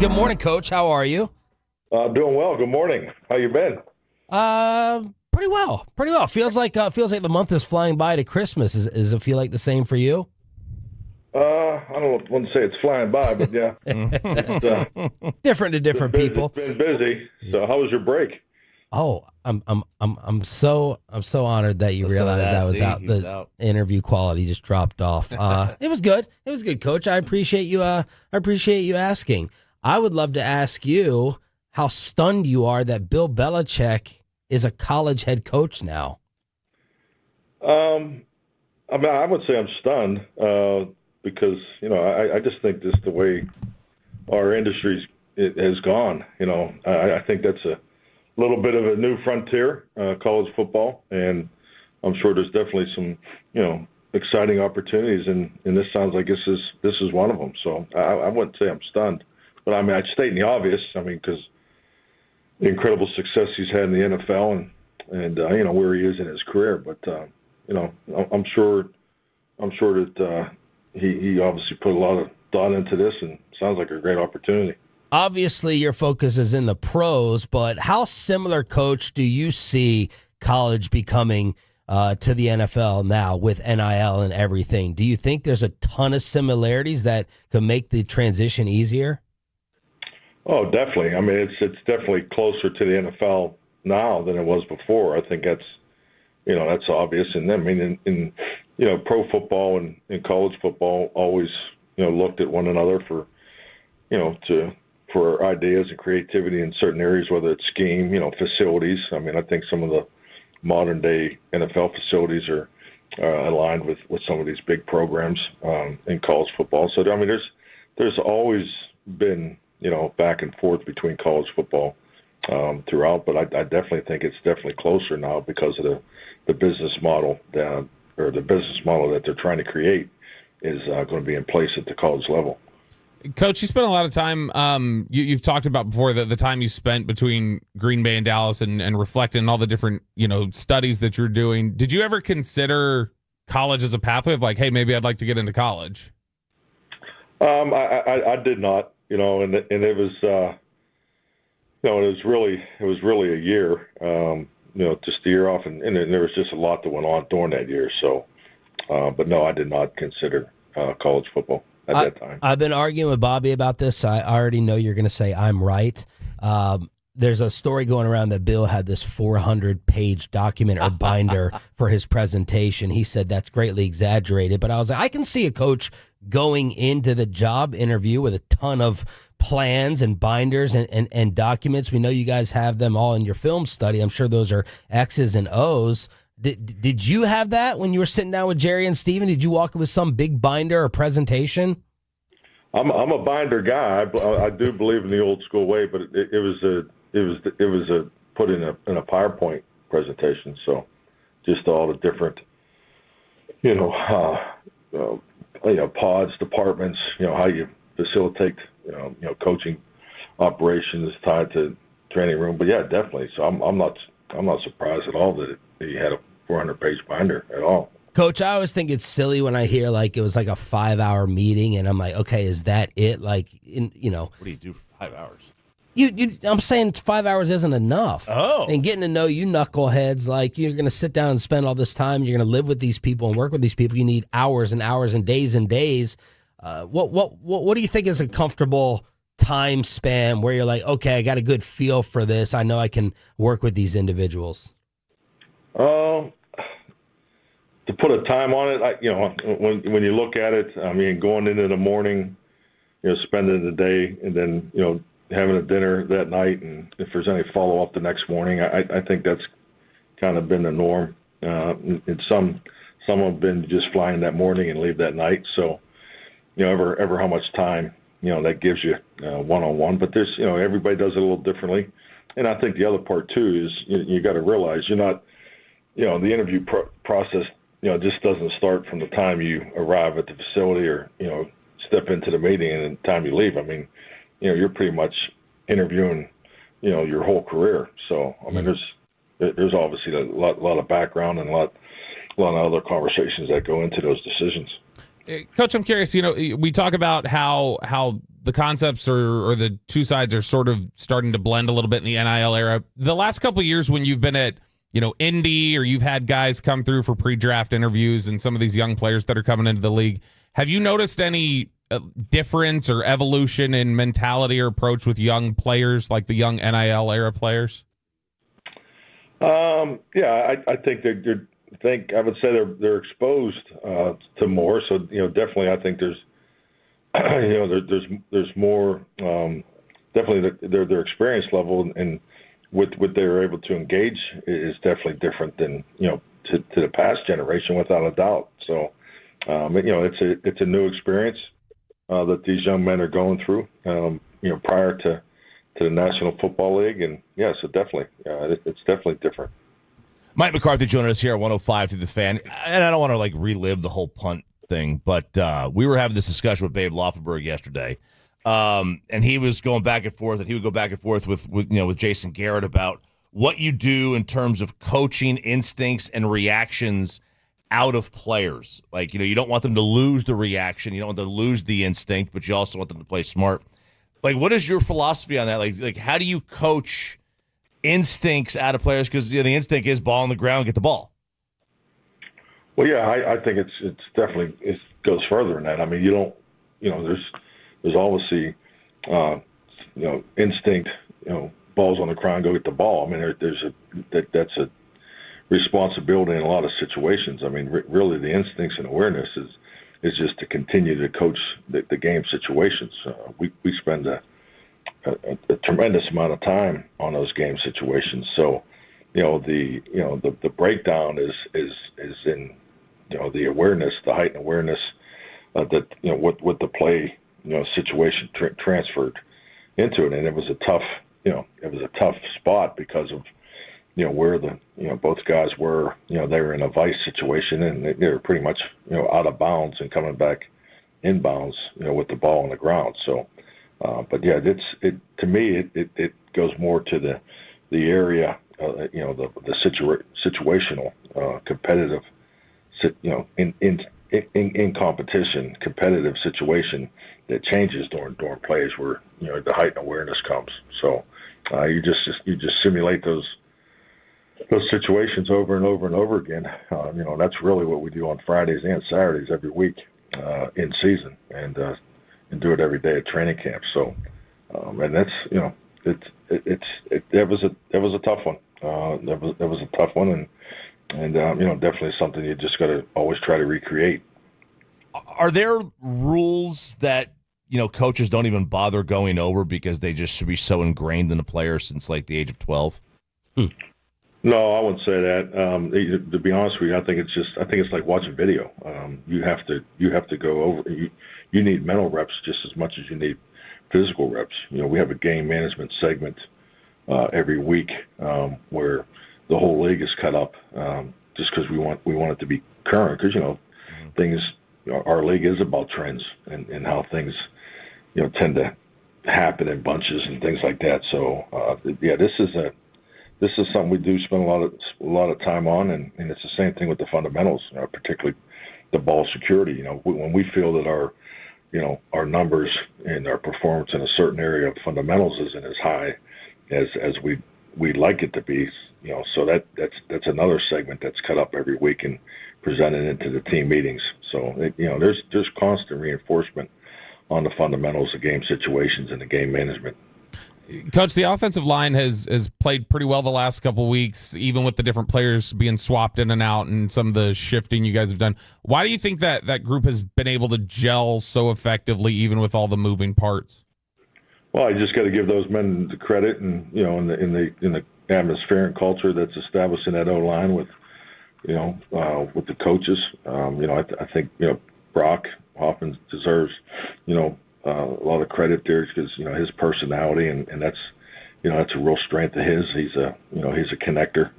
Good morning, Coach. How are you? Doing well. Good morning. How you been? Pretty well. Pretty well. Feels like the month is flying by to Christmas. Does it feel like the same for you? I wouldn't say it's flying by, but yeah, it's, Different to different people. It's been busy. So, how was your break? Oh, I'm so honored that you realized I was out. The interview quality just dropped off. It was good. It was good, Coach. I appreciate you. I appreciate you asking. I would love to ask you how stunned you are that Bill Belichick is a college head coach now. I would say I'm stunned because I just think this is the way our industry has gone. I think that's a little bit of a new frontier, college football, and I'm sure there's definitely some exciting opportunities, and this sounds like this is one of them. So I wouldn't say I'm stunned, but I'd state the obvious. because the incredible success he's had in the NFL and where he is in his career. But I'm sure that he obviously put a lot of thought into this, and sounds like a great opportunity. Obviously, your focus is in the pros, but how similar, Coach, do you see college becoming to the NFL now with NIL and everything? Do you think there's a ton of similarities that could make the transition easier? Oh, definitely. It's definitely closer to the NFL now than it was before. I think that's obvious. And in pro football and college football always looked at one another for ideas and creativity in certain areas, whether it's scheme, facilities. I think some of the modern day NFL facilities are aligned with some of these big programs in college football. So there's always been back and forth between college football throughout, but I definitely think it's definitely closer now because of the business model that they're trying to create is going to be in place at the college level. Coach, you spent a lot of time, you've talked about before the time you spent between Green Bay and Dallas and reflecting on all the different, studies that you're doing. Did you ever consider college as a pathway of like, hey, maybe I'd like to get into college? I did not, and it was, it was really a year, just a year off, and there was just a lot that went on during that year. So, but no, I did not consider college football at that time. I've been arguing with Bobby about this. I already know you're going to say I'm right. There's a story going around that Bill had this 400-page document or binder for his presentation. He said that's greatly exaggerated, but I was like, I can see a coach going into the job interview with a ton of plans and binders and documents. We know you guys have them all in your film study. I'm sure those are X's and O's. Did you have that when you were sitting down with Jerry and Steven? Did you walk with some big binder or presentation? I'm a binder guy. I do believe in the old school way, but it was put in a PowerPoint presentation. So just all the different pods, departments, how you facilitate coaching operations tied to training room. But yeah, definitely. So I'm not surprised at all that he had a 400-page binder at all. Coach, I always think it's silly when I hear it was like a 5-hour meeting, and I'm like, okay, is that it? What do you do for 5 hours? I'm saying 5 hours isn't enough. Oh. And getting to know you knuckleheads, you're going to sit down and spend all this time. You're going to live with these people and work with these people. You need hours and hours and days and days. What do you think is a comfortable time span where you're like, okay, I got a good feel for this. I know I can work with these individuals. To put a time on it, when you look at it, going into the morning, spending the day, and then having a dinner that night, and if there's any follow up the next morning, I think that's kind of been the norm. And some have been just flying that morning and leave that night. So, ever how much time that gives you one on one. But there's everybody does it a little differently, and I think the other part too is you got to realize you're not the interview process. Just doesn't start from the time you arrive at the facility or, step into the meeting and the time you leave. You're pretty much interviewing, your whole career. So, there's obviously a lot of background and a lot of other conversations that go into those decisions. Coach, I'm curious, we talk about how the concepts or the two sides are sort of starting to blend a little bit in the NIL era. The last couple of years when you've been at, Indy, or you've had guys come through for pre-draft interviews and some of these young players that are coming into the league, have you noticed any difference or evolution in mentality or approach with young players, like the young NIL era players? Yeah, I think I would say they're exposed to more. So definitely, I think there's there's more. Definitely, their experience level and what they're able to engage is definitely different than to the past generation, without a doubt. So it's a new experience that these young men are going through. Prior to the National Football League, and so definitely, it's definitely different. Mike McCarthy joining us here at 105 through the Fan, and I don't want to relive the whole punt thing, but we were having this discussion with Babe Laufenberg yesterday, and he was going back and forth, and he would go back and forth with Jason Garrett about what you do in terms of coaching instincts and reactions out of players. You don't want them to lose the reaction, you don't want them to lose the instinct, but you also want them to play smart. What is your philosophy on that? How do you coach instincts out of players? Because the instinct is ball on the ground, get the ball. Well, yeah, I think it's definitely, it goes further than that. I mean, there's obviously instinct, balls on the ground, go get the ball. I mean, that's a responsibility in a lot of situations. I mean, really, the instincts and awareness is just to continue to coach the game situations. We spend a tremendous amount of time on those game situations. So, the breakdown is in the awareness, the heightened awareness that what the play situation transferred into it, and it was a tough spot because of where both guys were. They were in a vice situation, and they were pretty much out of bounds and coming back inbounds with the ball on the ground. So but yeah, to me it goes more to the area, the situational, competitive, in competition, competitive situation that changes during plays where the heightened awareness comes. So you just simulate those situations over and over and over again. That's really what we do on Fridays and Saturdays every week in season, and do it every day at training camp. So, and that's that was a tough one. That was a tough one, and definitely something you just got to always try to recreate. Are there rules that coaches don't even bother going over because they just should be so ingrained in the player since the age of 12? No, I wouldn't say that. To be honest with you, I think it's like watching video. You have to go over. You need mental reps just as much as you need physical reps. We have a game management segment every week where the whole league is cut up just because we want it to be current. Because things, our league is about trends and how things tend to happen in bunches and things like that. So this is something we do spend a lot of time on, and it's the same thing with the fundamentals, particularly the ball security. When we feel that our numbers and our performance in a certain area of fundamentals isn't as high as we'd like it to be, so that's another segment that's cut up every week and presented into the team meetings. So there's constant reinforcement on the fundamentals, the game situations, and the game management. Coach, the offensive line has played pretty well the last couple of weeks, even with the different players being swapped in and out and some of the shifting you guys have done. Why do you think that group has been able to gel so effectively, even with all the moving parts? Well, I just got to give those men the credit, and in the atmosphere and culture that's established in that O line with the coaches. I think Brock Hoffman deserves a lot of credit there because his personality and that's a real strength of his. He's a connector.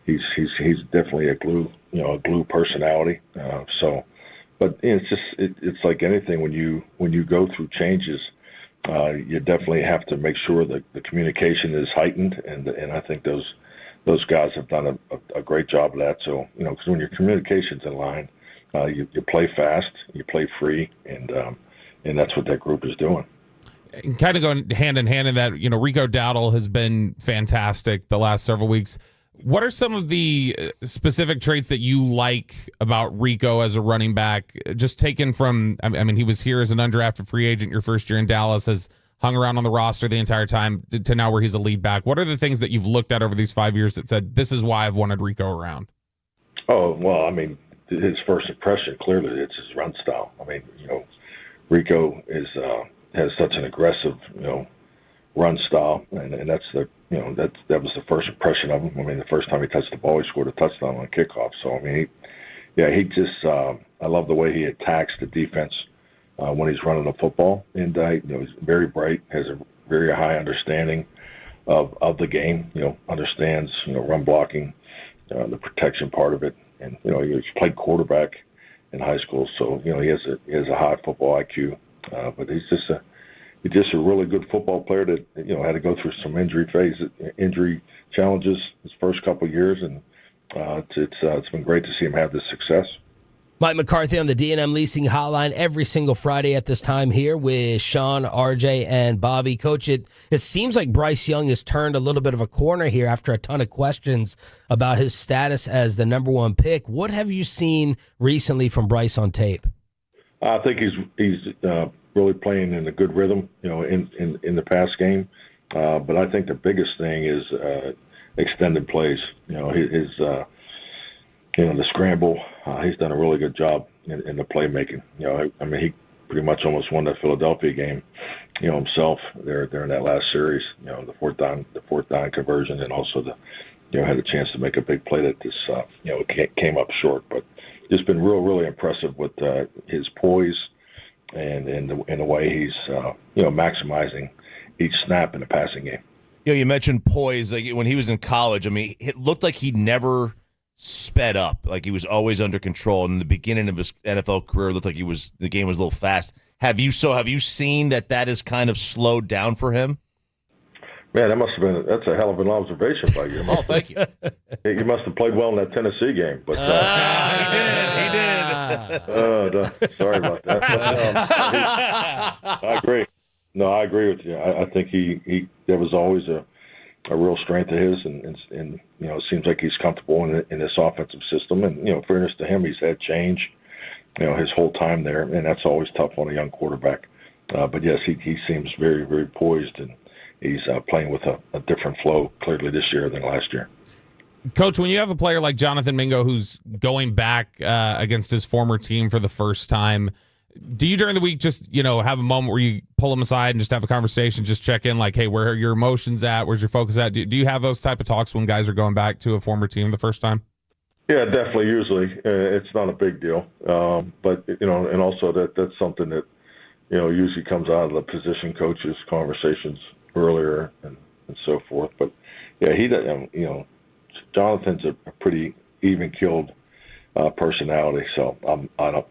He's definitely a glue personality. But it's like anything when you go through changes, you definitely have to make sure that the communication is heightened, and I think those guys have done a great job of that. So because when your communication's in line, you play fast, you play free, and and that's what that group is doing. And kind of going hand in hand in that, Rico Dowdle has been fantastic the last several weeks. What are some of the specific traits that you like about Rico as a running back? Just taken from, he was here as an undrafted free agent your first year in Dallas, has hung around on the roster the entire time to now where he's a lead back. What are the things that you've looked at over these 5 years that said, this is why I've wanted Rico around? Oh, well, his first impression, clearly, it's his run style. Rico has such an aggressive, run style, and that's that was the first impression of him. The first time he touched the ball, he scored a touchdown on kickoff. So he just I love the way he attacks the defense when he's running the football, and he's very bright, has a very high understanding of the game. Understands run blocking, the protection part of it, and he's played quarterback in high school, so he has a high football IQ. But he's just a really good football player that had to go through some injury challenges his first couple of years, and it's been great to see him have this success. Mike McCarthy on the D&M Leasing Hotline every single Friday at this time here with Shan, RJ, and Bobby. Coach, it seems like Bryce Young has turned a little bit of a corner here after a ton of questions about his status as the number one pick. What have you seen recently from Bryce on tape? I think he's really playing in a good rhythm, in the pass game. But I think the biggest thing is extended plays. The scramble. He's done a really good job in the playmaking. He pretty much almost won that Philadelphia game, himself there in that last series. The fourth down conversion, and also had a chance to make a big play that just came up short. But just been really impressive with his poise and the way he's maximizing each snap in the passing game. You mentioned poise. Like when he was in college, it looked like he never sped up. Like he was always under control. And in the beginning of his NFL career, it looked like the game was a little fast. Have you seen that has kind of slowed down for him? Man, that's a hell of an observation by you. Oh, thank you. You must have played well in that Tennessee game. But he did. Sorry about that. I agree. No, I agree with you. I think that was always a real strength of his, and it seems like he's comfortable in this offensive system. And fairness to him, he's had change, his whole time there, and that's always tough on a young quarterback. But yes, he seems very, very poised, and he's playing with a different flow clearly this year than last year. Coach, when you have a player like Jonathan Mingo who's going back against his former team for the first time, do you during the week just, have a moment where you pull him aside and just have a conversation, just check in like, hey, where are your emotions at? Where's your focus at? Do you have those type of talks when guys are going back to a former team the first time? Yeah, definitely. Usually it's not a big deal. But, and also that's something that, usually comes out of the position coaches' conversations earlier and so forth. But yeah, Jonathan's a pretty even-keeled personality, so I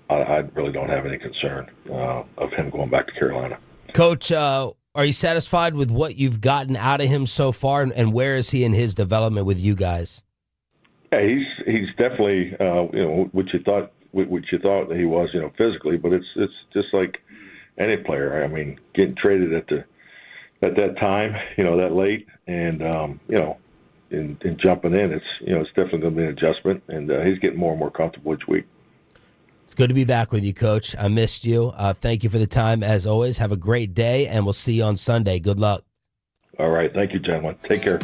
really don't have any concern of him going back to Carolina. Coach, are you satisfied with what you've gotten out of him so far, and where is he in his development with you guys? Yeah, he's definitely what you thought that he was, physically, but it's just like any player. Getting traded at that time, that late, and in jumping in, it's definitely going to be an adjustment, and he's getting more and more comfortable each week. It's good to be back with you, Coach. I missed you. Thank you for the time, as always. Have a great day, and we'll see you on Sunday. Good luck. All right. Thank you, gentlemen. Take care.